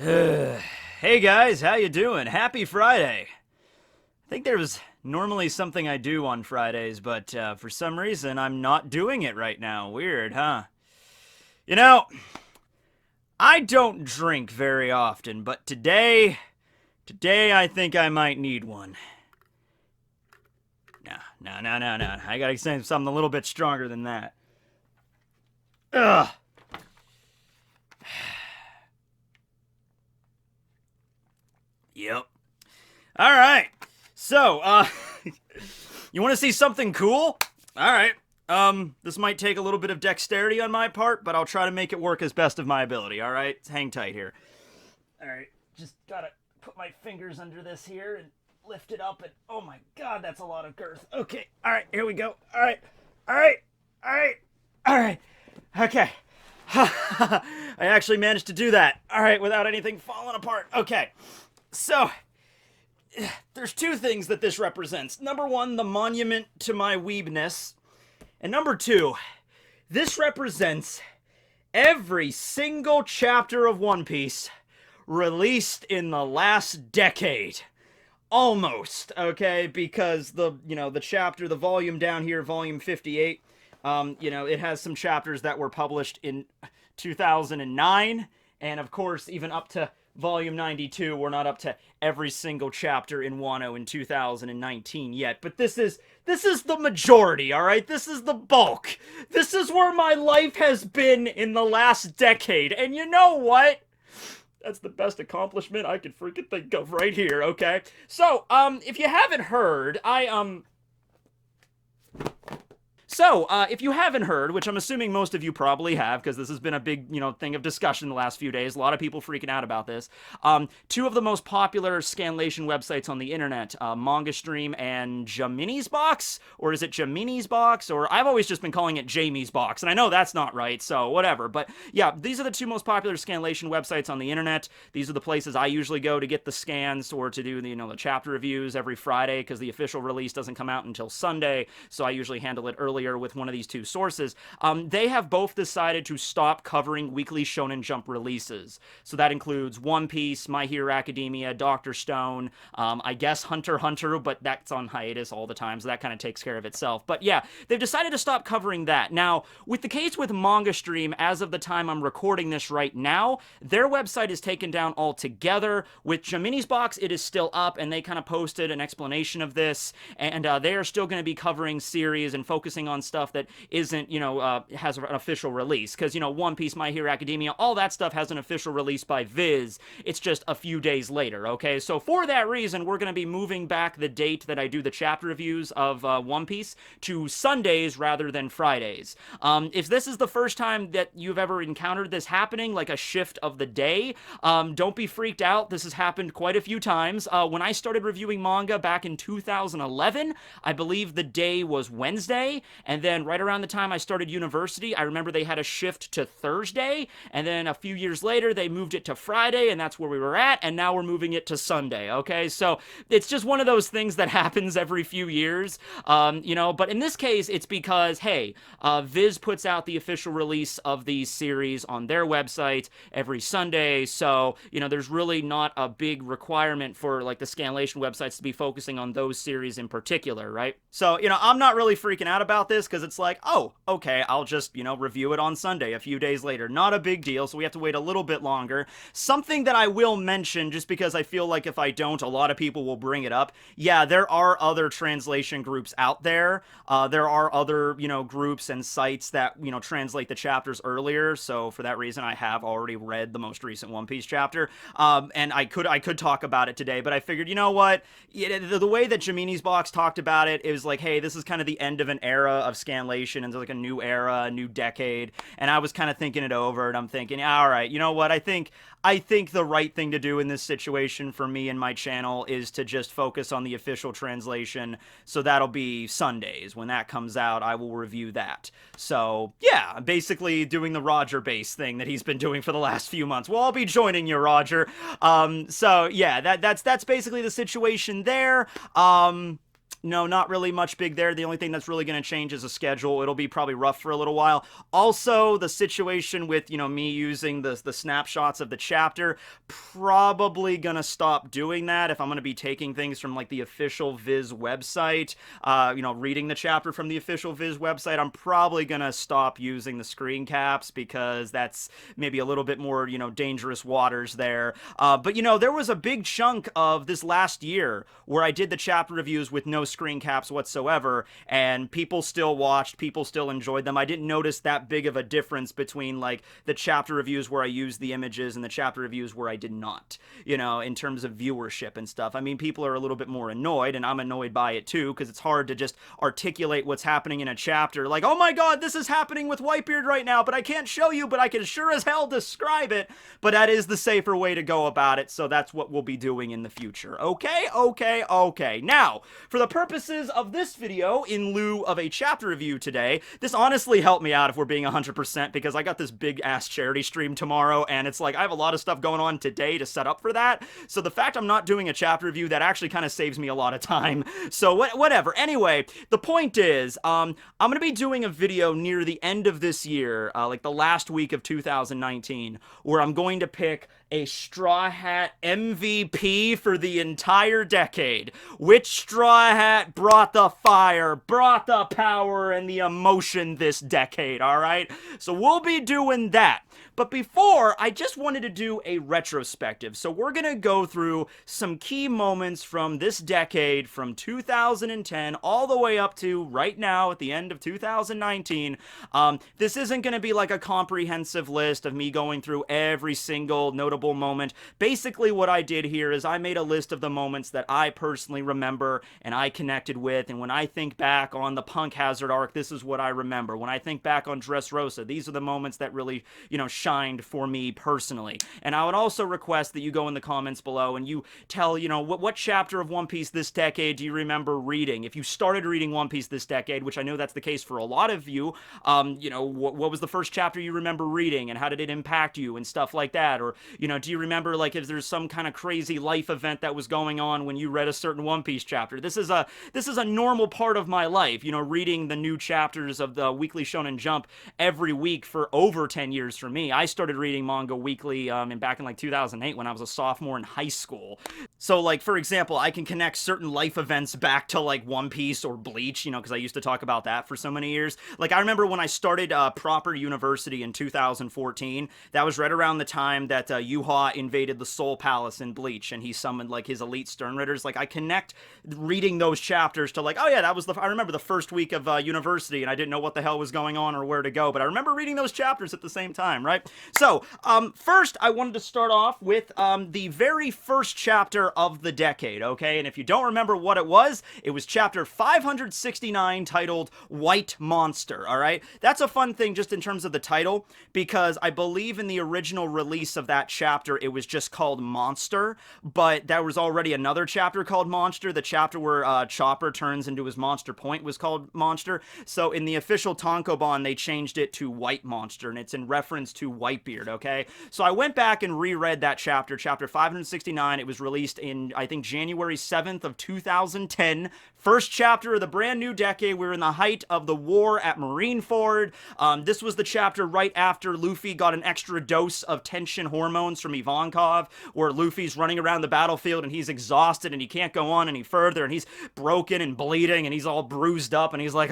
Hey guys, how you doing? Happy Friday. I think there was normally something I do on Fridays, but for some reason I'm not doing it right now. Weird, huh? You know, I don't drink very often, but today I think I might need one. No. I gotta say something a little bit stronger than that. Ugh. Yep. All right. So, you want to see something cool? All right. This might take a little bit of dexterity on my part, but I'll try to make it work as best of my ability. All right. Hang tight here. All right. Just gotta put my fingers under this here and lift it up. And oh my God, that's a lot of girth. Okay. All right. Here we go. All right. All right. All right. All right. Okay. I actually managed to do that. All right, without anything falling apart. Okay. So, there's two things that this represents. Number one, the monument to my weebness. And number two, this represents every single chapter of One Piece released in the last decade. Almost, okay? Because the chapter, the volume down here, volume 58, it has some chapters that were published in 2009. And of course, even up to volume 92, we're not up to every single chapter in Wano in 2019 yet, but this is the majority, all right? This is the bulk. This is where my life has been in the last decade. And you know what? That's the best accomplishment I could freaking think of right here, okay? So, if you haven't heard, if you haven't heard, which I'm assuming most of you probably have, because this has been a big, thing of discussion the last few days, a lot of people freaking out about this, two of the most popular scanlation websites on the internet, Manga Stream and Jamini's Box, or is it Jamini's Box, or I've always just been calling it Jamie's Box, and I know that's not right, so whatever, but yeah, these are the two most popular scanlation websites on the internet. These are the places I usually go to get the scans or to do the chapter reviews every Friday, because the official release doesn't come out until Sunday, so I usually handle it earlier with one of these two sources. They have both decided to stop covering weekly Shonen Jump releases. So that includes One Piece, My Hero Academia, Doctor Stone, I guess Hunter x Hunter, but that's on hiatus all the time, so that kind of takes care of itself. But yeah, they've decided to stop covering that. Now, with the case with Manga Stream, as of the time I'm recording this right now, their website is taken down altogether. With Jamini's Box, it is still up, and they kind of posted an explanation of this, and they are still going to be covering series and focusing on stuff that isn't, has an official release. Because, One Piece, My Hero Academia, all that stuff has an official release by Viz. It's just a few days later, okay? So for that reason, we're going to be moving back the date that I do the chapter reviews of One Piece to Sundays rather than Fridays. If this is the first time that you've ever encountered this happening, like a shift of the day, don't be freaked out. This has happened quite a few times. When I started reviewing manga back in 2011, I believe the day was Wednesday, and then right around the time I started university, I remember they had a shift to Thursday, and then a few years later, they moved it to Friday, and that's where we were at, and now we're moving it to Sunday, okay? So it's just one of those things that happens every few years, but in this case, it's because, hey, Viz puts out the official release of these series on their website every Sunday, so, there's really not a big requirement for, like, the scanlation websites to be focusing on those series in particular, right? So, I'm not really freaking out about this, because it's like, oh, okay, I'll just, review it on Sunday a few days later. Not a big deal, so we have to wait a little bit longer. Something that I will mention, just because I feel like if I don't, a lot of people will bring it up. Yeah, there are other translation groups out there. There are other, groups and sites that, translate the chapters earlier, so for that reason, I have already read the most recent One Piece chapter, and I could talk about it today, but I figured, you know what, the way that Jamini's Box talked about it, it was like, hey, this is kind of the end of an era of scanlation, and like a new era, a new decade, and I was kind of thinking it over, and I'm thinking, yeah, all right, you know what, I think the right thing to do in this situation for me and my channel is to just focus on the official translation, so that'll be Sundays. When that comes out, I will review that. So, yeah, I'm basically doing the Roger base thing that he's been doing for the last few months. Well, I'll be joining you, Roger. So, yeah, that's basically the situation there. No, not really much big there. The only thing that's really going to change is a schedule. It'll be probably rough for a little while. Also, the situation with, me using the snapshots of the chapter, probably going to stop doing that if I'm going to be taking things from, like, the official Viz website, reading the chapter from the official Viz website. I'm probably going to stop using the screen caps because that's maybe a little bit more, dangerous waters there. But, there was a big chunk of this last year where I did the chapter reviews with no screen caps whatsoever, and people still watched, people still enjoyed them. I didn't notice that big of a difference between, like, the chapter reviews where I used the images and the chapter reviews where I did not, in terms of viewership and stuff. I mean, people are a little bit more annoyed, and I'm annoyed by it too, because it's hard to just articulate what's happening in a chapter, like, oh my god, this is happening with Whitebeard right now, but I can't show you, but I can sure as hell describe it. But that is the safer way to go about it, so that's what we'll be doing in the future. Okay. Now, for the purposes of this video, in lieu of a chapter review today, this honestly helped me out, if we're being 100%, because I got this big-ass charity stream tomorrow, and it's like, I have a lot of stuff going on today to set up for that, so the fact I'm not doing a chapter review, that actually kind of saves me a lot of time, so whatever. Anyway, the point is, I'm going to be doing a video near the end of this year, like the last week of 2019, where I'm going to pick a Straw Hat MVP for the entire decade. Which Straw Hat brought the fire, brought the power, and the emotion this decade, alright? So we'll be doing that. But before, I just wanted to do a retrospective. So we're going to go through some key moments from this decade, from 2010 all the way up to right now at the end of 2019. This isn't going to be like a comprehensive list of me going through every single notable moment. Basically, what I did here is I made a list of the moments that I personally remember and I connected with. And when I think back on the Punk Hazard arc, this is what I remember. When I think back on Dressrosa, these are the moments that really, shined for me personally. And I would also request that you go in the comments below and you tell, what chapter of One Piece this decade do you remember reading? If you started reading One Piece this decade, which I know that's the case for a lot of you, what was the first chapter you remember reading and how did it impact you and stuff like that? Or, do you remember, like, if there's some kind of crazy life event that was going on when you read a certain One Piece chapter? This is a normal part of my life, reading the new chapters of the Weekly Shonen Jump every week for over 10 years for me. I started reading manga weekly back in like 2008 when I was a sophomore in high school. So, like, for example, I can connect certain life events back to, like, One Piece or Bleach, because I used to talk about that for so many years. Like, I remember when I started proper university in 2014, that was right around the time that Yuha invaded the Soul Palace in Bleach, and he summoned, like, his elite Stern Ritters. Like, I connect reading those chapters to, like, oh yeah, I remember the first week of university, and I didn't know what the hell was going on or where to go, but I remember reading those chapters at the same time, right? So, first, I wanted to start off with the very first chapter of the decade, okay? And if you don't remember what it was chapter 569, titled White Monster, alright? That's a fun thing just in terms of the title, because I believe in the original release of that chapter, it was just called Monster, but there was already another chapter called Monster. The chapter where Chopper turns into his monster point was called Monster. So in the official Tankobon, they changed it to White Monster, and it's in reference to Whitebeard, okay? So I went back and reread that chapter 569. It was released in, I think, January 7th of 2010. First chapter of the brand new decade. We were in the height of the war at Marineford. This was the chapter right after Luffy got an extra dose of tension hormones from Ivankov, where Luffy's running around the battlefield and he's exhausted and he can't go on any further, and he's broken and bleeding and he's all bruised up, and he's like,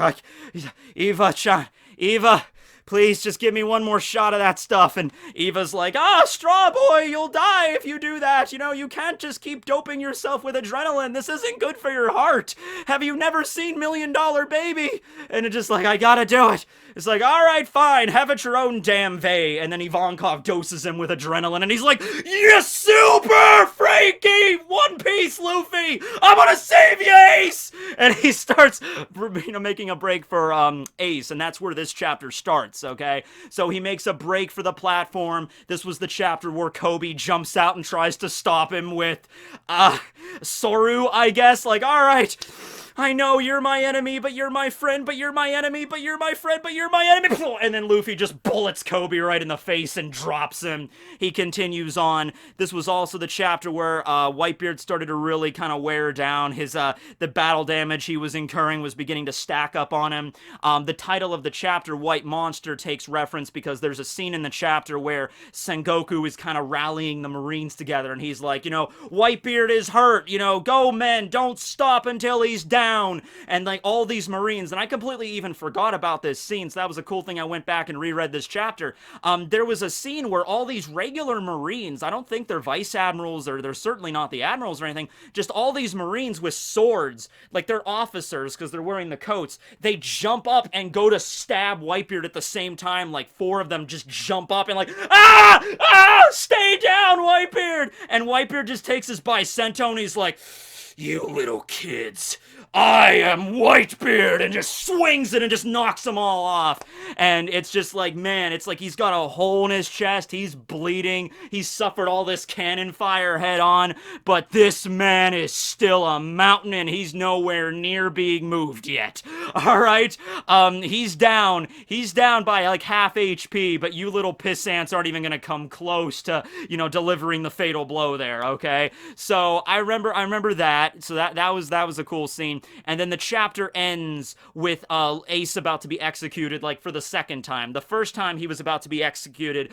Eva, please just give me one more shot of that stuff. And Eva's like, Straw Boy, you'll die if you do that. You can't just keep doping yourself with adrenaline. This isn't good for your heart. Have you never seen $1 Million Baby? And it's just like, I gotta do it. It's like, all right, fine, have it your own damn way. And then Ivankov doses him with adrenaline, and he's like, you super freaky One Piece Luffy, I'm gonna save you, Ace. And he starts, making a break for Ace, and that's where this chapter starts. Okay, so he makes a break for the platform. This was the chapter where Kobe jumps out and tries to stop him with Soru, I guess. Like, all right, I know you're my enemy, but you're my friend, but you're my enemy, but you're my friend, but you're my enemy. And then Luffy just bullets Kobe right in the face and drops him. He continues on. This was also the chapter where Whitebeard started to really kind of wear down. His the battle damage he was incurring was beginning to stack up on him. The title of the chapter, White Monster, takes reference because there's a scene in the chapter where Sengoku is kind of rallying the Marines together, and he's like, Whitebeard is hurt, go men, don't stop until he's down, and like all these Marines, and I completely even forgot about this scene, so that was a cool thing. I went back and reread this chapter. There was a scene where all these regular Marines, I don't think they're vice admirals, or they're certainly not the admirals or anything, just all these Marines with swords, like they're officers because they're wearing the coats, they jump up and go to stab Whitebeard at the same time. Like 4 of them just jump up and like, stay down, Whitebeard! And Whitebeard just takes his Bicento and he's like, you little kids, I am Whitebeard, and just swings it and just knocks them all off. And it's just like, man, it's like he's got a hole in his chest, he's bleeding, he's suffered all this cannon fire head on, but this man is still a mountain and he's nowhere near being moved yet. Alright? He's down by like half HP, but you little pissants aren't even gonna come close to, delivering the fatal blow there, okay? So I remember that. So that was a cool scene. And then the chapter ends with Ace about to be executed, like for the second time. The first time he was about to be executed,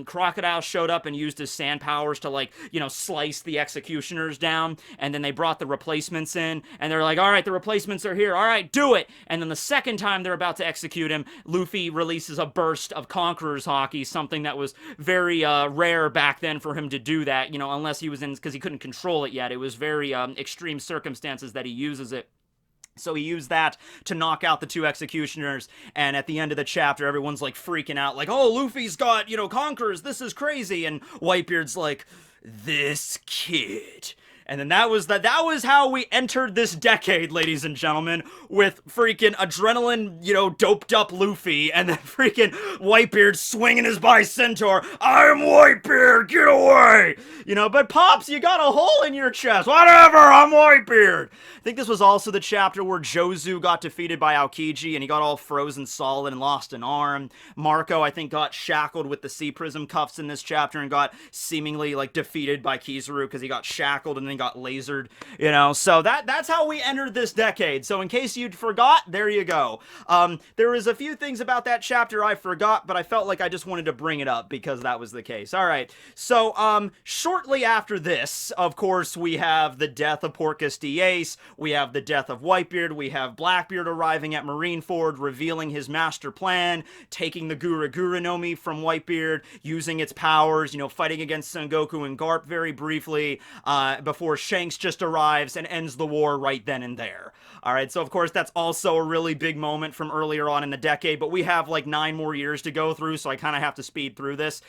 Crocodile showed up and used his sand powers to like, slice the executioners down. And then they brought the replacements in, and they're like, all right, the replacements are here. All right, do it. And then the second time they're about to execute him, Luffy releases a burst of Conqueror's Haki, something that was very rare back then for him to do that, unless he was because he couldn't control it yet. It was very extreme circumstances that he uses it. So he used that to knock out the 2 executioners, and at the end of the chapter, everyone's like freaking out, like, oh, Luffy's got, conquerors, this is crazy, and Whitebeard's like, this kid. And then that was how we entered this decade, ladies and gentlemen, with freaking adrenaline, doped up Luffy, and then freaking Whitebeard swinging his Bicentaur. I'm Whitebeard, get away! But Pops, you got a hole in your chest. Whatever, I'm Whitebeard. I think this was also the chapter where Jozu got defeated by Aokiji, and he got all frozen solid and lost an arm. Marco, I think, got shackled with the Sea Prism cuffs in this chapter and got seemingly, like, defeated by Kizaru because he got shackled and then got lasered, so that's how we entered this decade. So in case you'd forgot, there you go. There was a few things about that chapter I forgot, but I felt like I just wanted to bring it up because that was the case. All right, so shortly after this, of course, we have the death of Porcus D. Ace, we have the death of Whitebeard, we have Blackbeard arriving at Marineford, revealing his master plan, taking the Gura Gura no Mi from Whitebeard, using its powers, fighting against Sengoku and Garp very briefly, before Shanks just arrives and ends the war right then and there. Alright, so of course that's also a really big moment from earlier on in the decade, but we have like 9 more years to go through, so I kind of have to speed through this.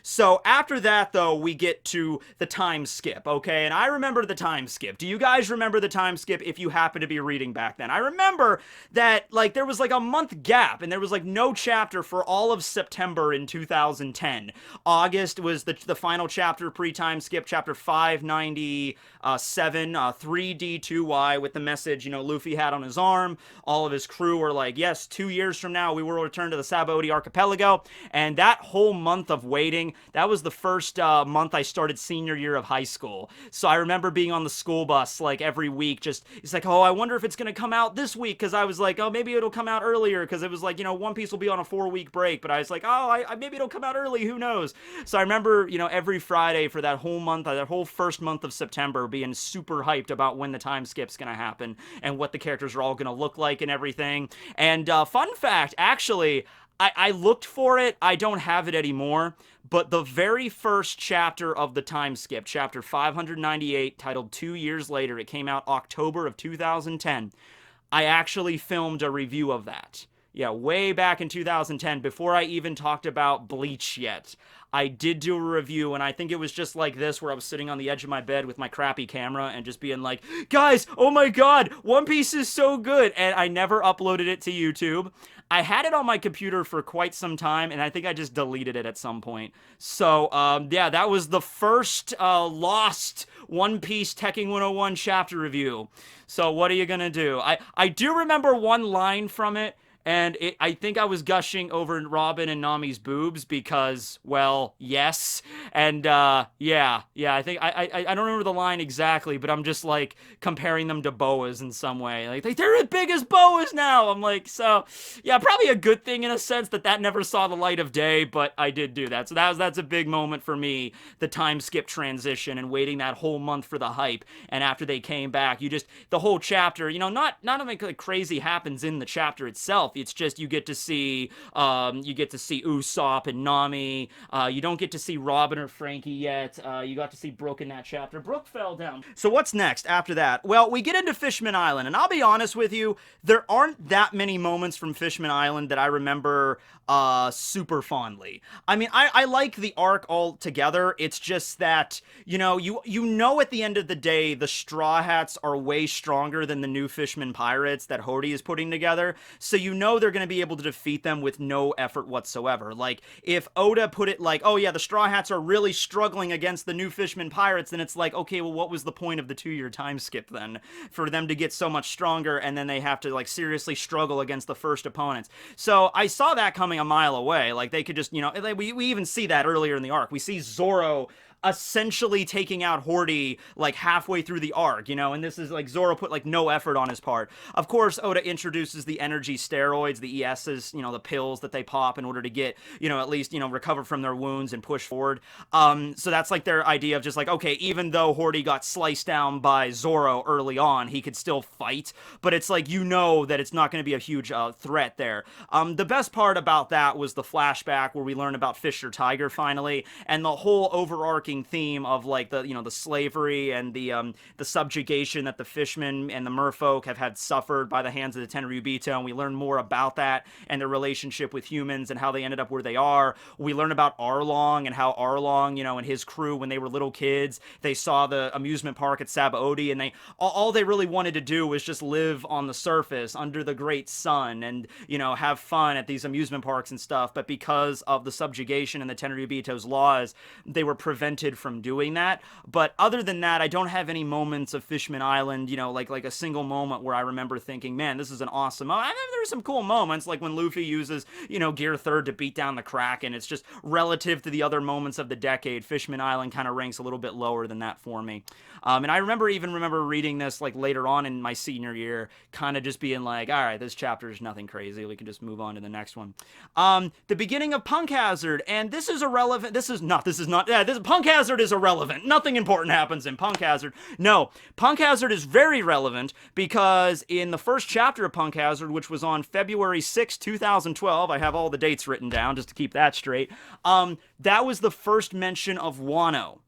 So after that, though, we get to the time skip, okay? And I remember the time skip. Do you guys remember the time skip if you happen to be reading back then? I remember that, like, there was like a month gap, and there was like no chapter for all of September in 2010. August was the final chapter pre-time skip, chapter 597, 3D2Y, with the message, Luffy had on his arm. All of his crew were like, yes, 2 years from now, we will return to the Sabaody Archipelago. And that whole month of waiting, that was the first month I started senior year of high school. So I remember being on the school bus, like, every week, it's like, oh, I wonder if it's going to come out this week, because I was like, oh, maybe it'll come out earlier, because it was like, One Piece will be on a 4-week break, but I was like, oh, maybe it'll come out early, who knows? So I remember, every Friday for that whole month, that whole first month of September, being super hyped about when the time skip's going to happen, and what the characters are all going to look like and everything. And fun fact, actually, I looked for it, I don't have it anymore, but the very first chapter of the time skip, chapter 598, titled 2 Years Later, it came out October of 2010, I actually filmed a review of that. yeah, way back in 2010, before I even talked about Bleach yet. I did do a review, and I think it was just like this, where I was sitting on the edge of my bed with my crappy camera and just being like, guys, oh my god, One Piece is so good, and I never uploaded it to YouTube. I had it on my computer for quite some time, and I think I just deleted it at some point. So, yeah, that was the first lost One Piece Tekking101 chapter review. So what are you gonna do? I do remember one line from it, and I think I was gushing over Robin and Nami's boobs because, well, yes. And, yeah, I think, I don't remember the line exactly, but I'm just, like, comparing them to boas in some way. Like, they're as big as boas now! I'm like, so, yeah, probably a good thing in a sense that never saw the light of day, but I did do that. So that's a big moment for me, the time skip transition and waiting that whole month for the hype. And after they came back, the whole chapter, not like crazy happens in the chapter itself. It's just you get to see Usopp and Nami. You don't get to see Robin or Frankie yet. You got to see Brook in that chapter. Brook fell down. So what's next after that? Well, we get into Fishman Island, and I'll be honest with you, there aren't that many moments from Fishman Island that I remember super fondly. I mean, I like the arc altogether. It's just that, you know at the end of the day, the Straw Hats are way stronger than the new Fishman Pirates that Hody is putting together. So they're going to be able to defeat them with no effort whatsoever. Like, if Oda put it like, oh yeah, the Straw Hats are really struggling against the new Fishman Pirates, then it's like, okay, well, what was the point of the 2-year time skip then? For them to get so much stronger, and then they have to, like, seriously struggle against the first opponents. So, I saw that coming a mile away. Like, they could just, we even see that earlier in the arc. We see Zoro essentially taking out Hody, like, halfway through the arc, and this is, like, Zoro put, like, no effort on his part. Of course, Oda introduces the energy steroids, the ESs, the pills that they pop in order to get, at least, recover from their wounds and push forward. So that's, like, their idea of just, like, okay, even though Hody got sliced down by Zoro early on, he could still fight, but it's, like, that it's not going to be a huge threat there. The best part about that was the flashback where we learn about Fisher Tiger, finally, and the whole overarching theme of, like, the slavery and the subjugation that the fishmen and the merfolk have had suffered by the hands of the Tenryubito, and we learn more about that and their relationship with humans and how they ended up where they are. We learn about Arlong and how Arlong, and his crew, when they were little kids, they saw the amusement park at Sabaody, and all they really wanted to do was just live on the surface under the great sun and, have fun at these amusement parks and stuff, but because of the subjugation and the Tenryubito's laws, they were prevented from doing that. But other than that, I don't have any moments of Fishman Island, like a single moment where I remember thinking, man, this is an awesome moment. I mean, there are some cool moments, like when Luffy uses, Gear Third to beat down the Kraken. It's just relative to the other moments of the decade, Fishman Island kind of ranks a little bit lower than that for me. And I remember reading this, like, later on in my senior year, kind of just being like, all right, this chapter is nothing crazy. We can just move on to the next one. The beginning of Punk Hazard, and this is irrelevant. Punk Hazard is irrelevant. Nothing important happens in Punk Hazard. No, Punk Hazard is very relevant because in the first chapter of Punk Hazard, which was on February 6, 2012, I have all the dates written down just to keep that straight, that was the first mention of Wano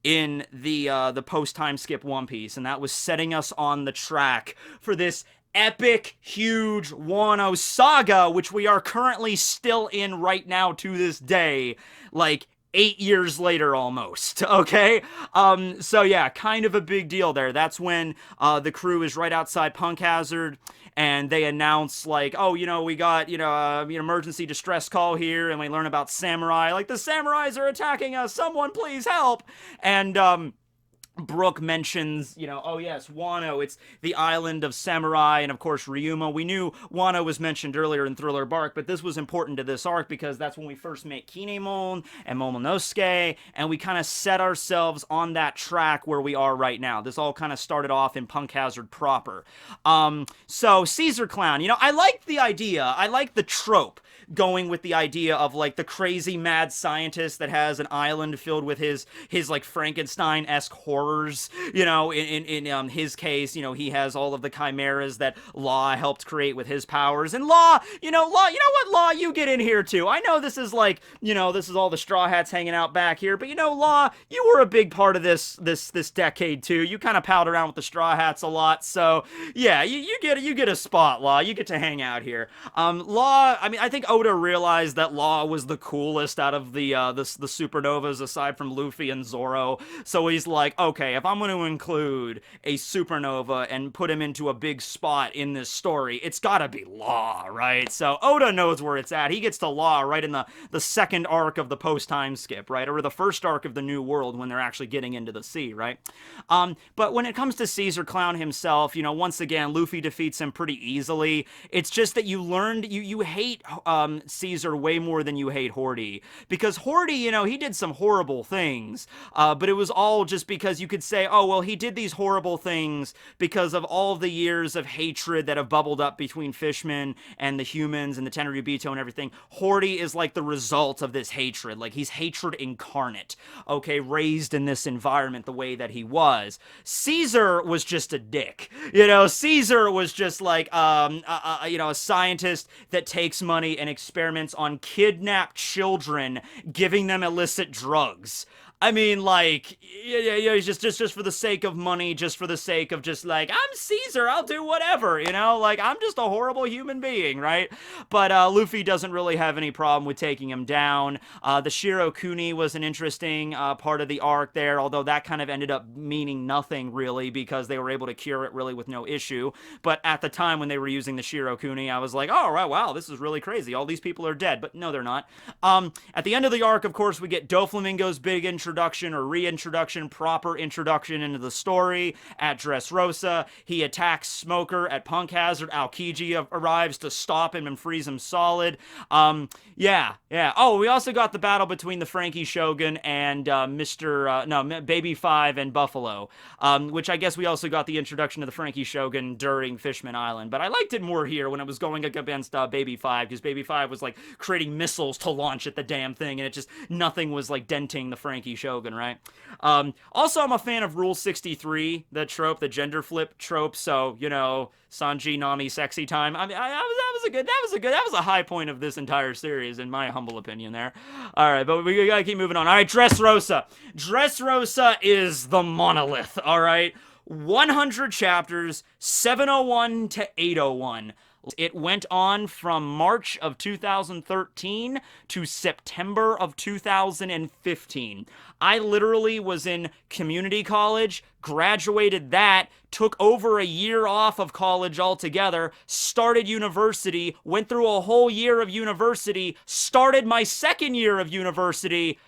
in the post-time skip One Piece, and that was setting us on the track for this epic, huge Wano saga, which we are currently still in right now to this day, like 8 years later almost, okay? So yeah, kind of a big deal there. That's when the crew is right outside Punk Hazard, and they announce, like, oh, we got, an emergency distress call here, and we learn about samurai, like, the samurais are attacking us, someone please help! And, Brook mentions, oh yes, Wano, it's the island of samurai, and of course Ryuma. We knew Wano was mentioned earlier in Thriller Bark, but this was important to this arc because that's when we first met Kinemon and Momonosuke, and we kind of set ourselves on that track where we are right now. This all kind of started off in Punk Hazard proper. So Caesar Clown, I like the idea, I like the trope, going with the idea of, like, the crazy mad scientist that has an island filled with his like Frankenstein-esque horror powers. In his case, he has all of the chimeras that Law helped create with his powers. And Law, you know what, Law, you get in here too. I know this is like, this is all the Straw Hats hanging out back here, but Law, you were a big part of this decade too. You kind of palled around with the Straw Hats a lot, so yeah, you get a spot, Law. You get to hang out here. Law, I mean, I think Oda realized that Law was the coolest out of the supernovas aside from Luffy and Zoro, so he's like, okay, if I'm going to include a supernova and put him into a big spot in this story, it's gotta be Law, right? So Oda knows where it's at. He gets to Law right in the second arc of the post-time skip, right? Or the first arc of the New World when they're actually getting into the sea, right? But when it comes to Caesar Clown himself, once again, Luffy defeats him pretty easily. It's just that you hate Caesar way more than you hate Horty. Because Horty, he did some horrible things, but it was all just because you could say, oh, well, he did these horrible things because of all the years of hatred that have bubbled up between Fishman and the humans and the Tenryubito and everything. Horty is like the result of this hatred. Like, he's hatred incarnate, okay, raised in this environment the way that he was. Caesar was just a dick. Caesar was just like, a scientist that takes money and experiments on kidnapped children, giving them illicit drugs. I mean, like, just for the sake of money, just for the sake of just like, I'm Caesar, I'll do whatever, like, I'm just a horrible human being, right? But Luffy doesn't really have any problem with taking him down. The Shiro Kuni was an interesting part of the arc there, although that kind of ended up meaning nothing, really, because they were able to cure it really with no issue. But at the time when they were using the Shiro Kuni, I was like, oh, wow, this is really crazy. All these people are dead. But no, they're not. At the end of the arc, of course, we get Doflamingo's big introduction or reintroduction, proper introduction into the story at Dressrosa. He attacks Smoker at Punk Hazard. Aokiji arrives to stop him and freeze him solid. Yeah. Oh, we also got the battle between the Frankie Shogun and Baby 5 and Buffalo, which I guess we also got the introduction to the Frankie Shogun during Fishman Island. But I liked it more here when it was going against Baby 5, because Baby 5 was like creating missiles to launch at the damn thing, and it just, nothing was like denting the Frankie Shogun, right? Also, I'm a fan of Rule 63, the trope, the gender flip trope, so, Sanji, Nami, sexy time. I mean, that was a high point of this entire series, in my humble opinion there. Alright, but we gotta keep moving on. Alright, Dressrosa. Dressrosa is the monolith, alright? 100 chapters, 701 to 801. It went on from March of 2013 to September of 2015. I literally was in community college, graduated that, took over a year off of college altogether, started university, went through a whole year of university, started my second year of university,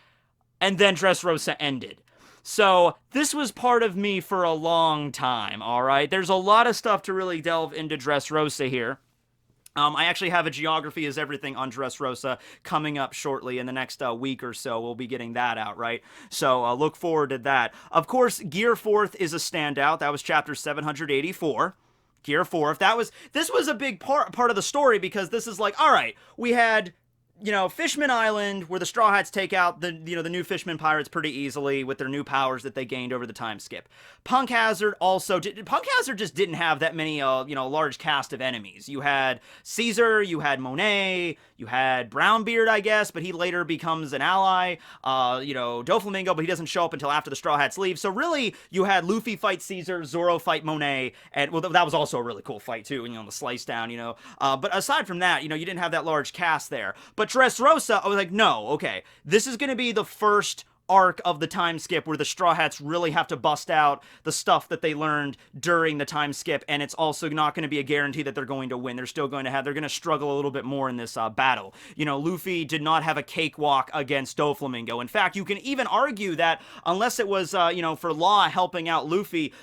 and then Dressrosa ended. So, this was part of me for a long time, alright? There's a lot of stuff to really delve into Dressrosa here. I actually have a Geography is Everything on Dressrosa coming up shortly in the next week or so. We'll be getting that out, right? So, look forward to that. Of course, Gear 4th is a standout. That was chapter 784. Gear 4th. This was a big part of the story, because this is like, alright, we had Fishman Island, where the Straw Hats take out the new Fishman pirates pretty easily with their new powers that they gained over the time skip. Punk Hazard Punk Hazard just didn't have that many, large cast of enemies. You had Caesar, you had Monet, you had Brownbeard, I guess, but he later becomes an ally. Doflamingo, but he doesn't show up until after the Straw Hats leave. So really, you had Luffy fight Caesar, Zoro fight Monet, and, well, that was also a really cool fight too, the slice down, But aside from that, you didn't have that large cast there. But Dressrosa, I was like, no, okay, this is going to be the first arc of the time skip where the Straw Hats really have to bust out the stuff that they learned during the time skip, and it's also not going to be a guarantee that they're going to win. They're going to struggle a little bit more in this battle. Luffy did not have a cakewalk against Doflamingo. In fact, you can even argue that unless it was, for Law helping out Luffy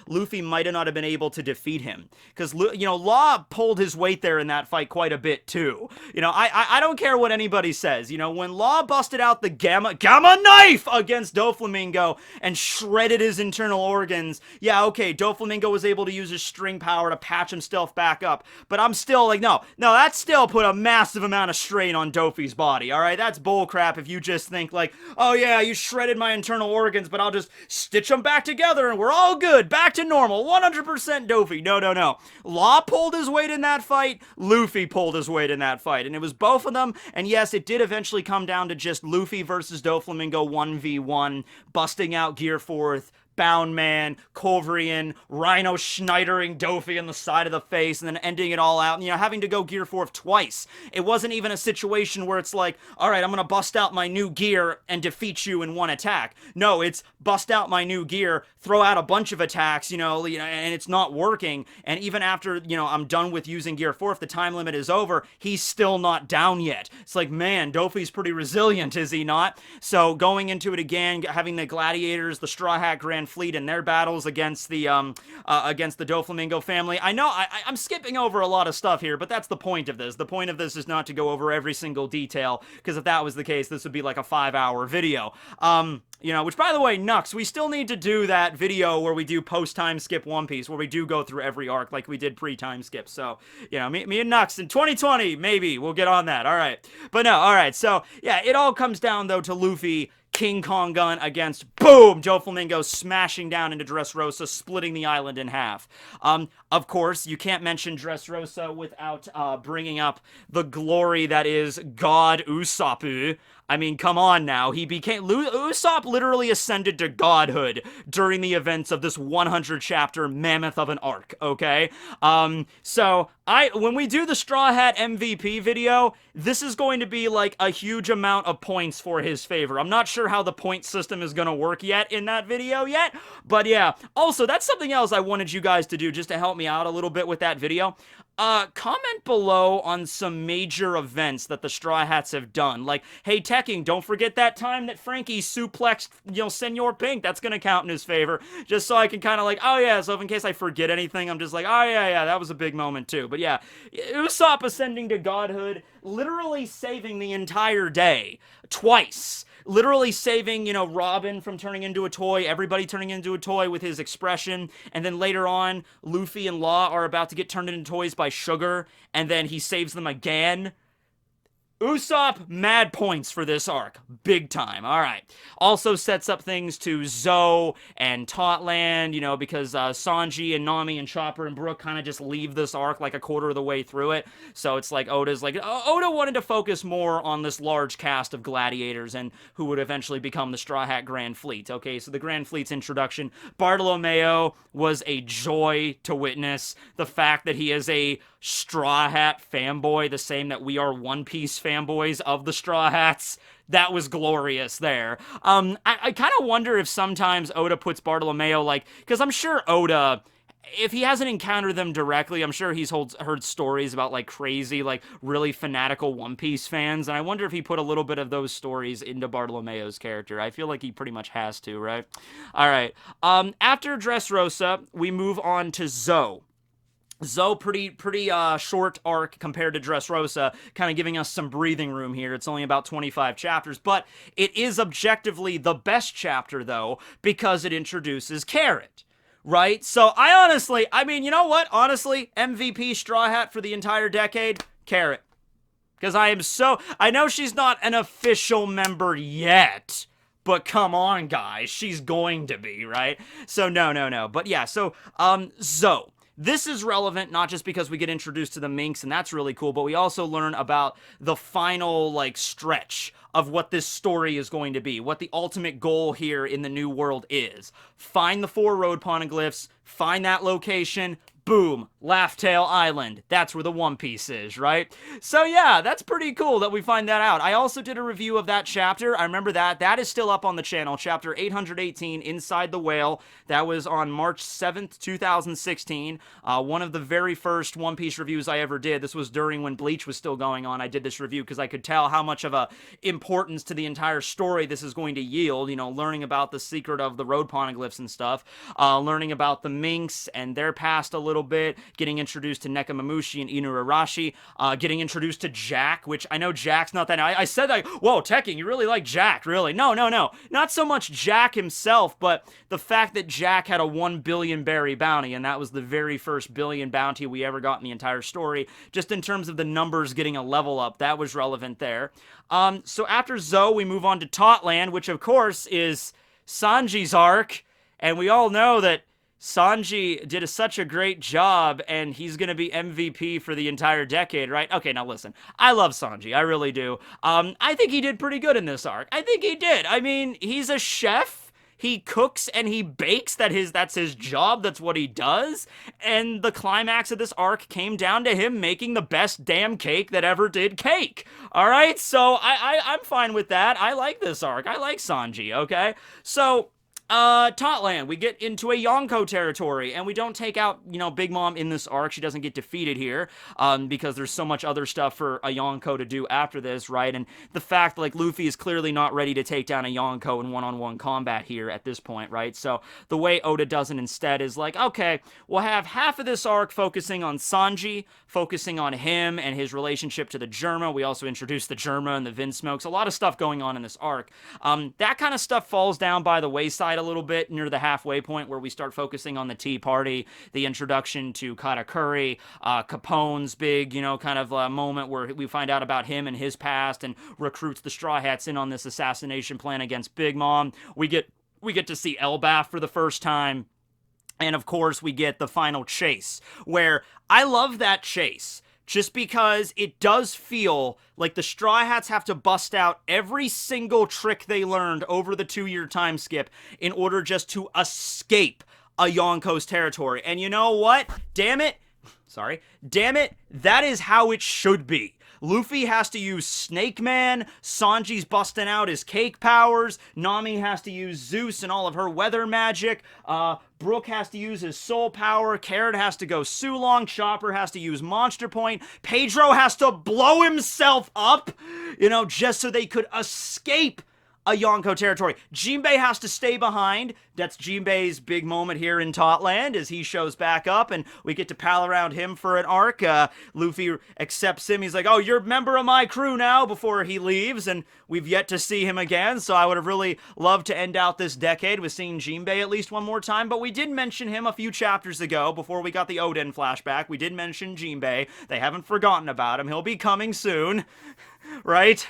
might have not been able to defeat him. Because, Law pulled his weight there in that fight quite a bit, too. I don't care what anybody says. When Law busted out the Gamma Knife again against Doflamingo and shredded his internal organs. Yeah, okay, Doflamingo was able to use his string power to patch himself back up, but I'm still like, no, that still put a massive amount of strain on Dofi's body, alright? That's bullcrap if you just think like, oh yeah, you shredded my internal organs, but I'll just stitch them back together and we're all good, back to normal, 100% Dofi. No. Law pulled his weight in that fight, Luffy pulled his weight in that fight, and it was both of them, and yes, it did eventually come down to just Luffy versus Doflamingo 1v1, busting out Gear 4th, Bound Man, Culverian, Rhino Schneidering Dofi in the side of the face, and then ending it all out, and, having to go Gear 4th twice. It wasn't even a situation where it's like, alright, I'm gonna bust out my new gear and defeat you in one attack. No, it's bust out my new gear, throw out a bunch of attacks, and it's not working, and even after, I'm done with using Gear 4th, the time limit is over, he's still not down yet. It's like, man, Dofi's pretty resilient, is he not? So, going into it again, having the Gladiators, the Straw Hat Grand Fleet in their battles against the Doflamingo family. I know I'm skipping over a lot of stuff here, but that's the point of this. The point of this is not to go over every single detail, because if that was the case, this would be like a 5-hour video. Which, by the way, Nux, we still need to do that video where we do post-time skip One Piece, where we do go through every arc like we did pre-time skip. So, me and Nux in 2020, maybe, we'll get on that. All right. But no, all right. So, yeah, it all comes down, though, to Luffy King Kong gun against, boom, Doflamingo smashing down into Dressrosa, splitting the island in half. Of course, you can't mention Dressrosa without bringing up the glory that is God Usopp. I mean, come on now. Usopp literally ascended to godhood during the events of this 100-chapter mammoth of an arc, okay? When we do the Straw Hat MVP video, this is going to be like a huge amount of points for his favor. I'm not sure how the point system is going to work yet in that video yet, but yeah. Also, that's something else I wanted you guys to do just to help me out a little bit with that video. Comment below on some major events that the Straw Hats have done. Like, hey, Tekking, don't forget that time that Frankie suplexed, Senor Pink. That's gonna count in his favor. Just so I can kind of like, oh yeah, so if in case I forget anything, I'm just like, oh yeah, that was a big moment too. But yeah, Usopp ascending to godhood, literally saving the entire day. Twice. Literally saving, Robin from turning into a toy, everybody turning into a toy with his expression, and then later on, Luffy and Law are about to get turned into toys by Sugar, and then he saves them again. Usopp, mad points for this arc. Big time. Alright. Also sets up things to Zoe and Totland, because Sanji and Nami and Chopper and Brook kind of just leave this arc like a quarter of the way through it. So it's like Oda wanted to focus more on this large cast of gladiators and who would eventually become the Straw Hat Grand Fleet. Okay, so the Grand Fleet's introduction. Bartolomeo was a joy to witness. The fact that he is a Straw Hat fanboy, the same that we are One Piece fanboys of the Straw Hats, that was glorious there. I kind of wonder if sometimes Oda puts Bartolomeo, because I'm sure Oda, if he hasn't encountered them directly, I'm sure he's heard stories about, crazy, really fanatical One Piece fans, and I wonder if he put a little bit of those stories into Bartolomeo's character. I feel like he pretty much has to, right? Alright, after Dressrosa, we move on to Zoe. Zoe, pretty short arc compared to Dressrosa, kind of giving us some breathing room here. It's only about 25 chapters, but it is objectively the best chapter, though, because it introduces Carrot, right? So you know what? Honestly, MVP Straw Hat for the entire decade, Carrot. Because I know she's not an official member yet, but come on, guys, she's going to be, right? So, no. But yeah, so, Zoe. This is relevant not just because we get introduced to the Minks, and that's really cool, but we also learn about the final, stretch of what this story is going to be, what the ultimate goal here in the new world is. Find the 4 road poneglyphs, find that location, boom, Laugh-Tail Island. That's where the One Piece is, right? So yeah, that's pretty cool that we find that out. I also did a review of that chapter. I remember that. That is still up on the channel. Chapter 818, Inside the Whale. That was on March 7th, 2016. One of the very first One Piece reviews I ever did. This was during when Bleach was still going on. I did this review because I could tell how much of a importance to the entire story this is going to yield. Learning about the secret of the road poneglyphs and stuff. Learning about the Minks and their past a little little bit, getting introduced to Nekamamushi and Inuarashi, getting introduced to Jack, which I know Jack's not that. I said like, whoa, Tekking, you really like Jack, really? No. Not so much Jack himself, but the fact that Jack had a 1 billion berry bounty, and that was the very first billion bounty we ever got in the entire story. Just in terms of the numbers getting a level up, that was relevant there. So after Zoe, we move on to Totland, which of course is Sanji's arc, and we all know that Sanji did such a great job, and he's going to be MVP for the entire decade, right? Okay, now listen. I love Sanji. I really do. I think he did pretty good in this arc. I think he did. I mean, he's a chef. He cooks and he bakes. That's his job. That's what he does. And the climax of this arc came down to him making the best damn cake that ever did cake. All right? So I'm fine with that. I like this arc. I like Sanji, okay? So Totland, we get into a Yonko territory, and we don't take out, Big Mom in this arc. She doesn't get defeated here, because there's so much other stuff for a Yonko to do after this, right? And the fact, like, Luffy is clearly not ready to take down a Yonko in one-on-one combat here at this point, right? So the way Oda does it instead is like, okay, we'll have half of this arc focusing on Sanji, focusing on him and his relationship to the Germa. We also introduce the Germa and the Vinsmokes. A lot of stuff going on in this arc. That kind of stuff falls down by the wayside a little bit near the halfway point where we start focusing on the Tea Party, the introduction to Katakuri, Capone's big, kind of moment where we find out about him and his past and recruits the Straw Hats in on this assassination plan against Big Mom. We get to see Elbaf for the first time. And of course, we get the final chase, where I love that chase. Just because it does feel like the Straw Hats have to bust out every single trick they learned over the 2-year time skip in order just to escape a Yonko's territory. And you know what? Damn it, that is how it should be. Luffy has to use Snake Man, Sanji's busting out his cake powers, Nami has to use Zeus and all of her weather magic, Brook has to use his soul power, Carrot has to go Sulong, Chopper has to use Monster Point, Pedro has to blow himself up, just so they could escape a Yonko territory. Jinbei has to stay behind. That's Jinbei's big moment here in Totland as he shows back up and we get to pal around him for an arc. Luffy accepts him. He's like, oh, you're a member of my crew now, before he leaves, and we've yet to see him again, so I would have really loved to end out this decade with seeing Jinbei at least one more time, but we did mention him a few chapters ago before we got the Oden flashback. We did mention Jinbei. They haven't forgotten about him. He'll be coming soon. Right?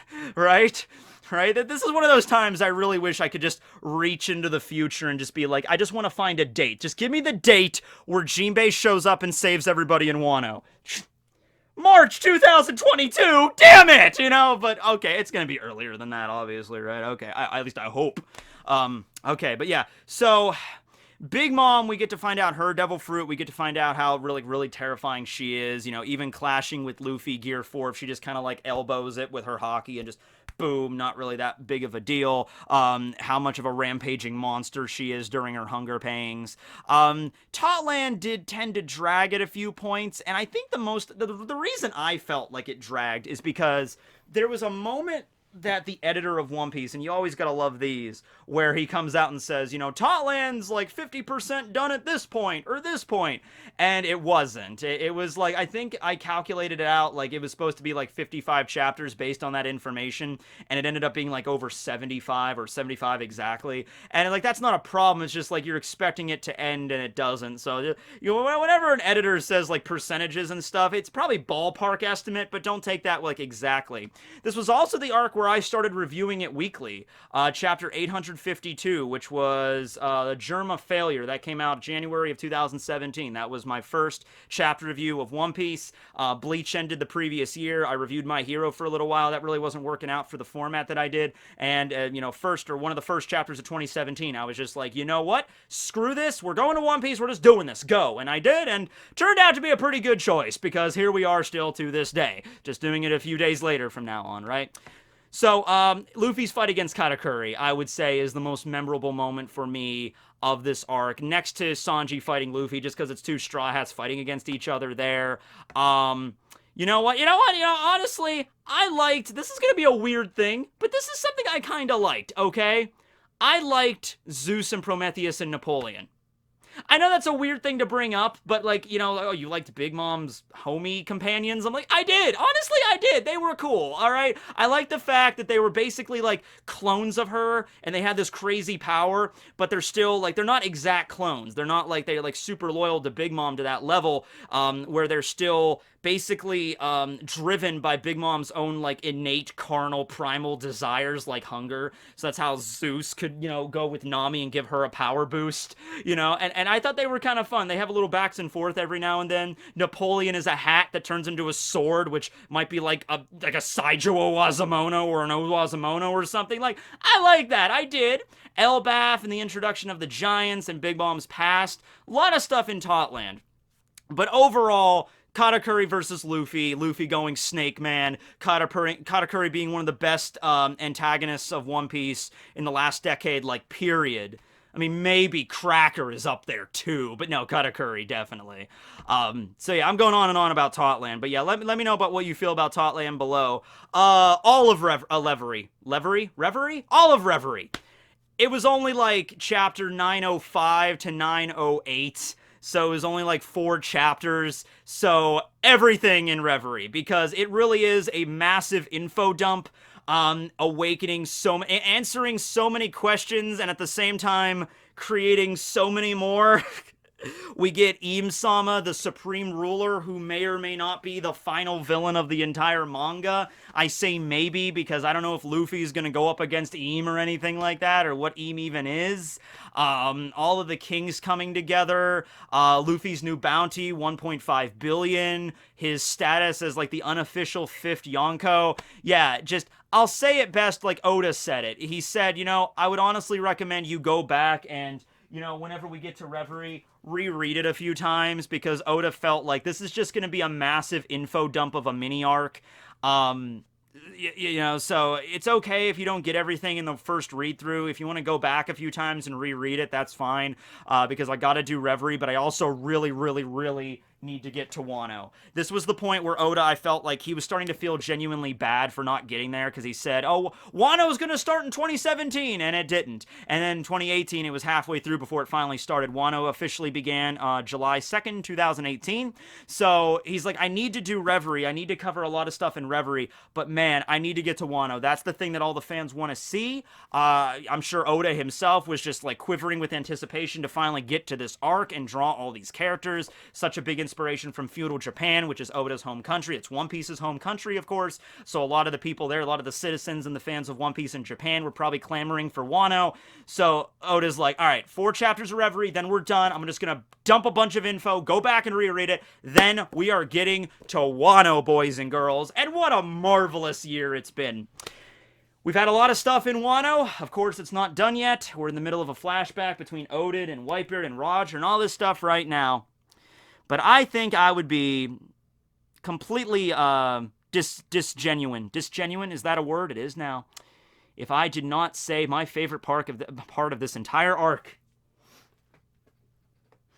This is one of those times I really wish I could just reach into the future and just be like, I just want to find a date. Just give me the date where Jinbei shows up and saves everybody in Wano. March 2022, damn it! But okay, it's gonna be earlier than that, obviously, right? Okay, at least I hope. Okay, but yeah, so Big Mom, we get to find out her devil fruit. We get to find out how really terrifying she is. Even clashing with Luffy Gear 4, if she just kind of like elbows it with her hockey and just boom, not really that big of a deal. How much of a rampaging monster she is during her hunger pangs. Totland did tend to drag at a few points, and I think the reason I felt like it dragged is because there was a moment that the editor of One Piece, and you always gotta love these, where he comes out and says, Totland's like 50% done at this point, or this point, and it wasn't. It was like, I think I calculated it out, like it was supposed to be like 55 chapters based on that information, and it ended up being like over 75 or 75 exactly, and like that's not a problem, it's just like you're expecting it to end and it doesn't, so whenever an editor says like percentages and stuff, it's probably ballpark estimate, but don't take that like exactly. This was also the arc where I started reviewing it weekly. Chapter 852, which was the Germa Failure. That came out January of 2017. That was my first chapter review of One Piece. Bleach ended the previous year. I reviewed My Hero for a little while. That really wasn't working out for the format that I did. And, one of the first chapters of 2017, I was just like, you know what? Screw this. We're going to One Piece. We're just doing this. Go. And I did, and turned out to be a pretty good choice, because here we are still to this day. Just doing it a few days later from now on, right? So, Luffy's fight against Katakuri, I would say, is the most memorable moment for me of this arc, next to Sanji fighting Luffy, just because it's two Straw Hats fighting against each other there. Honestly, this is gonna be a weird thing, but this is something I kinda liked, okay? I liked Zeus and Prometheus and Napoleon. I know that's a weird thing to bring up, but like, oh, you liked Big Mom's homie companions? I'm like, I did. Honestly, I did. They were cool, all right? I like the fact that they were basically like clones of her and they had this crazy power, but they're still like, they're not exact clones. They're like super loyal to Big Mom to that level, where they're still basically driven by Big Mom's own like innate carnal primal desires like hunger. So that's how Zeus could, go with Nami and give her a power boost, and I thought they were kind of fun. They have a little backs and forth every now and then. Napoleon is a hat that turns into a sword, which might be like a Saijo Owazamono or an Owazamono or something. Like, I like that. I did. Elbaf and the introduction of the Giants and Big Mom's past. A lot of stuff in Totland. But overall, Katakuri versus Luffy, Luffy going Snake Man, Katakuri being one of the best antagonists of One Piece in the last decade, like, period. I mean, maybe Cracker is up there too, but no, Katakuri, definitely. So yeah, I'm going on and on about Totland, but yeah, let me know about what you feel about Totland below. All of Reverie? All of Reverie. It was only like chapter 905 to 908. So it was only like 4 chapters. So everything in Reverie, because it really is a massive info dump, awakening answering so many questions, and at the same time creating so many more. We get Im-sama, the supreme ruler, who may or may not be the final villain of the entire manga. I say maybe because I don't know if Luffy's gonna go up against Im or anything like that, or what Im even is. All of the kings coming together, Luffy's new bounty, 1.5 billion, his status as like the unofficial 5th Yonko. Yeah, just, I'll say it best like Oda said it. He said, I would honestly recommend you go back and, whenever we get to Reverie, reread it a few times, because Oda felt like this is just going to be a massive info dump of a mini arc. So it's okay if you don't get everything in the first read through. If you want to go back a few times and reread it, that's fine, because I got to do Reverie, but I also really, really, really need to get to Wano. This was the point where Oda, I felt like he was starting to feel genuinely bad for not getting there, because he said, oh, Wano's going to start in 2017, and it didn't. And then 2018, it was halfway through before it finally started. Wano officially began July 2nd, 2018. So he's like, I need to do Reverie. I need to cover a lot of stuff in Reverie, but man, I need to get to Wano. That's the thing that all the fans want to see. I'm sure Oda himself was just like quivering with anticipation to finally get to this arc and draw all these characters. Such a big inspiration from feudal Japan, which is Oda's home country. It's One Piece's home country, of course. So a lot of the people there, a lot of the citizens and the fans of One Piece in Japan were probably clamoring for Wano. So Oda's like, all right, 4 chapters of Reverie, then we're done. I'm just going to dump a bunch of info, go back and reread it. Then we are getting to Wano, boys and girls. And what a marvelous year it's been. We've had a lot of stuff in Wano. Of course, it's not done yet. We're in the middle of a flashback between Odin and Whitebeard and Roger and all this stuff right now. But I think I would be completely disgenuine. Disgenuine, is that a word? It is now. If I did not say my favorite part of this entire arc.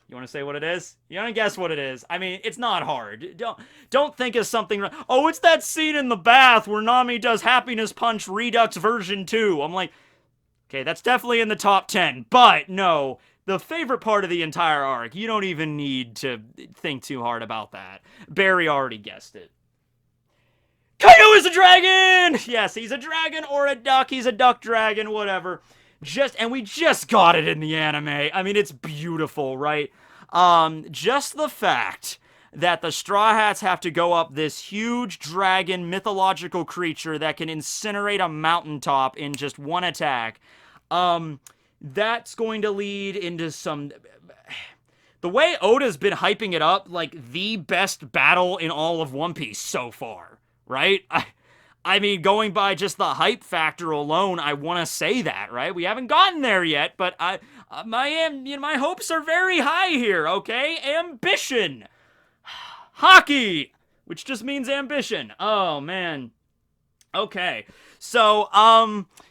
You want to say what it is? You want to guess what it is? I mean, it's not hard. Don't think of something. Oh, it's that scene in the bath where Nami does Happiness Punch Redux version 2. I'm like, okay, that's definitely in the top 10. But no. The favorite part of the entire arc, you don't even need to think too hard about that. Barry already guessed it. Kaido is a dragon! Yes, he's a dragon or a duck. He's a duck dragon, whatever. And we just got it in the anime. I mean, it's beautiful, right? Just the fact that the Straw Hats have to go up this huge dragon mythological creature that can incinerate a mountaintop in just one attack. That's going to lead into some... The way Oda's been hyping it up, like, the best battle in all of One Piece so far, right? I mean, going by just the hype factor alone, I want to say that, right? We haven't gotten there yet, but my hopes are very high here, okay? Ambition! Hockey! Which just means ambition. Oh, man. Okay. So,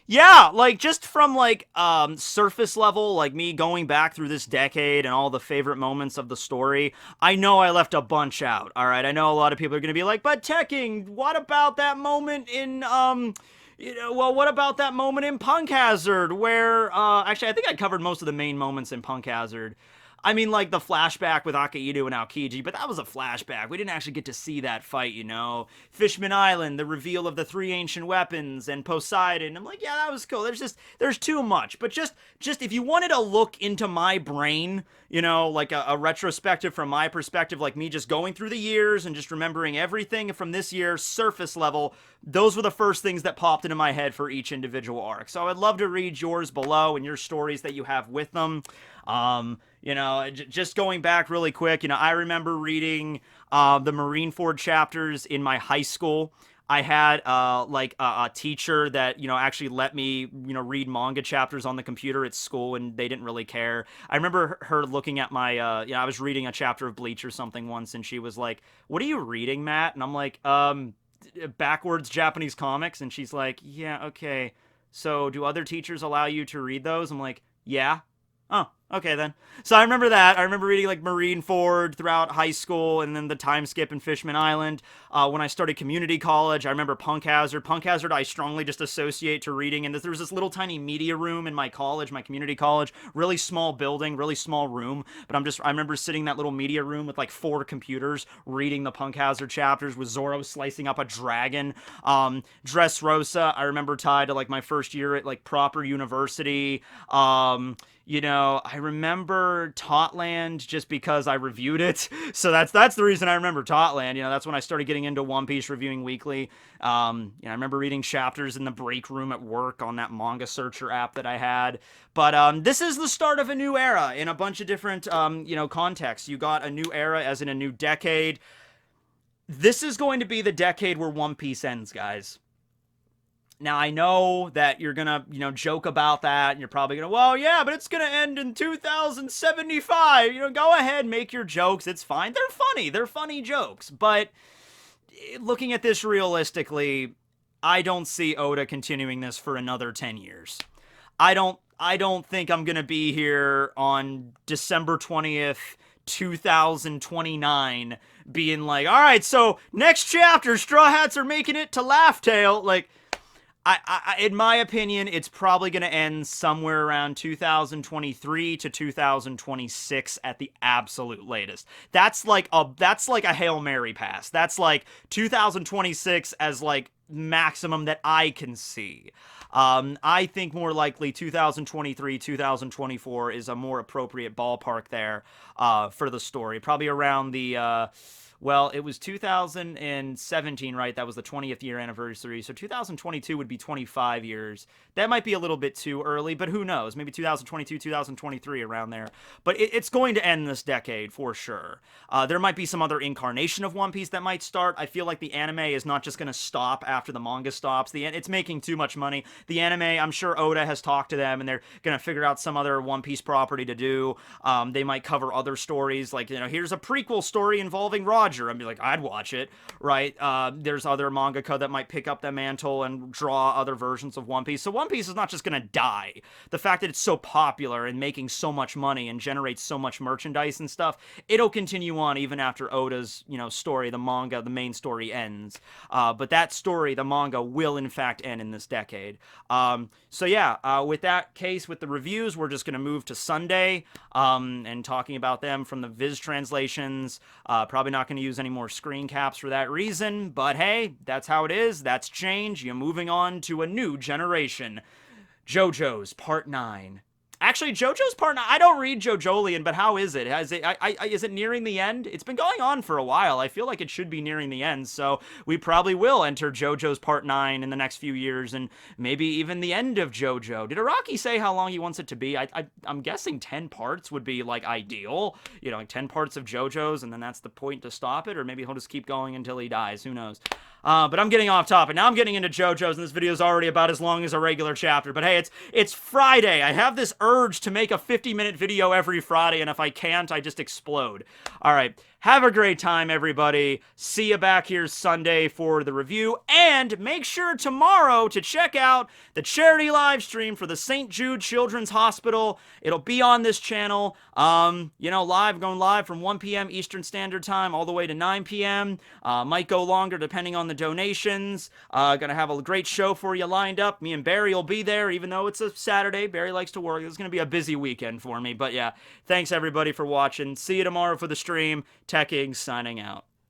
yeah, like, just from, like, surface level, like, me going back through this decade and all the favorite moments of the story, I know I left a bunch out, alright? I know a lot of people are gonna be like, but Tekking, what about that moment in, what about that moment in Punk Hazard where, actually, I think I covered most of the main moments in Punk Hazard. I mean, like the flashback with Akaido and Aokiji, but that was a flashback. We didn't actually get to see that fight, you know. Fishman Island, the reveal of the 3 ancient weapons, and Poseidon. I'm like, yeah, that was cool. There's too much. But just if you wanted to look into my brain, you know, like a retrospective from my perspective, like me just going through the years and just remembering everything from this year, surface level, those were the first things that popped into my head for each individual arc. So I'd love to read yours below and your stories that you have with them. You know, just going back really quick, you know, I remember reading the Marineford chapters in my high school. I had like a teacher that, you know, actually let me, you know, read manga chapters on the computer at school, and they didn't really care. I remember her looking at my, you know, I was reading a chapter of Bleach or something once, and she was like, "What are you reading, Matt?" And I'm like, backwards Japanese comics. And she's like, "Yeah, okay. So do other teachers allow you to read those?" I'm like, "Yeah." Oh, okay then. So I remember that. I remember reading like Marineford throughout high school, and then the time skip in Fishman Island. When I started community college, I remember Punk Hazard. Punk Hazard I strongly just associate to reading. And there was this little tiny media room in my college, my community college. Really small building, really small room. But I remember sitting in that little media room with like 4 computers, reading the Punk Hazard chapters with Zoro slicing up a dragon. Dressrosa, I remember tied to like my first year at like proper university. You know, I remember Totland just because I reviewed it. So that's the reason I remember Totland. You know, that's when I started getting into One Piece reviewing weekly. You know, I remember reading chapters in the break room at work on that manga searcher app that I had. But this is the start of a new era in a bunch of different, you know, contexts. You got a new era as in a new decade. This is going to be the decade where One Piece ends, guys. Now, I know that you're going to, you know, joke about that, and you're probably going to, well, yeah, but it's going to end in 2075. You know, go ahead, make your jokes. It's fine. They're funny. They're funny jokes. But looking at this realistically, I don't see Oda continuing this for another 10 years. I don't think I'm going to be here on December 20th, 2029 being like, all right, so next chapter, Straw Hats are making it to Laugh Tale. Like, in my opinion, it's probably going to end somewhere around 2023 to 2026 at the absolute latest. That's like a Hail Mary pass. That's like 2026 as like maximum that I can see. I think more likely 2023, 2024 is a more appropriate ballpark there for the story. Probably around the... well, it was 2017, right? That was the 20th year anniversary. So 2022 would be 25 years. That might be a little bit too early, but who knows? Maybe 2022, 2023, around there. But it's going to end this decade for sure. There might be some other incarnation of One Piece that might start. I feel like the anime is not just going to stop after the manga stops. It's making too much money. The anime, I'm sure Oda has talked to them, and they're going to figure out some other One Piece property to do. They might cover other stories, like, you know, here's a prequel story involving Roger. I'd be like, I'd watch it, right? There's other mangaka that might pick up the mantle and draw other versions of One Piece. So One Piece is not just going to die. The fact that it's so popular and making so much money and generates so much merchandise and stuff, it'll continue on even after Oda's, you know, story, the manga, the main story ends. But that story, the manga, will in fact end in this decade. So yeah, with that case, with the reviews, we're just going to move to Sunday and talking about them from the Viz translations. Probably not going to use any more screen caps for that reason, but hey, that's how it is. That's change. You're moving on to a new generation. JoJo's Part 9. Actually, JoJo's Part 9, I don't read JoJolion, but how is it? Is it nearing the end? It's been going on for a while. I feel like it should be nearing the end, so we probably will enter JoJo's Part 9 in the next few years, and maybe even the end of JoJo. Did Araki say how long he wants it to be? I'm guessing 10 parts would be, like, ideal. You know, like 10 parts of JoJo's, and then that's the point to stop it, or maybe he'll just keep going until he dies. Who knows? But I'm getting off topic. Now I'm getting into JoJo's, and this video is already about as long as a regular chapter. But hey, it's Friday. I have this urge to make a 50-minute video every Friday, and if I can't, I just explode. All right. Have a great time, everybody. See you back here Sunday for the review. And make sure tomorrow to check out the charity live stream for the St. Jude Children's Hospital. It'll be on this channel. Going live from 1 p.m. Eastern Standard Time all the way to 9 p.m. Might go longer depending on the donations. Gonna have a great show for you lined up. Me and Barry will be there, even though it's a Saturday. Barry likes to work. It's gonna be a busy weekend for me. But yeah, thanks everybody for watching. See you tomorrow for the stream. Tekking signing out.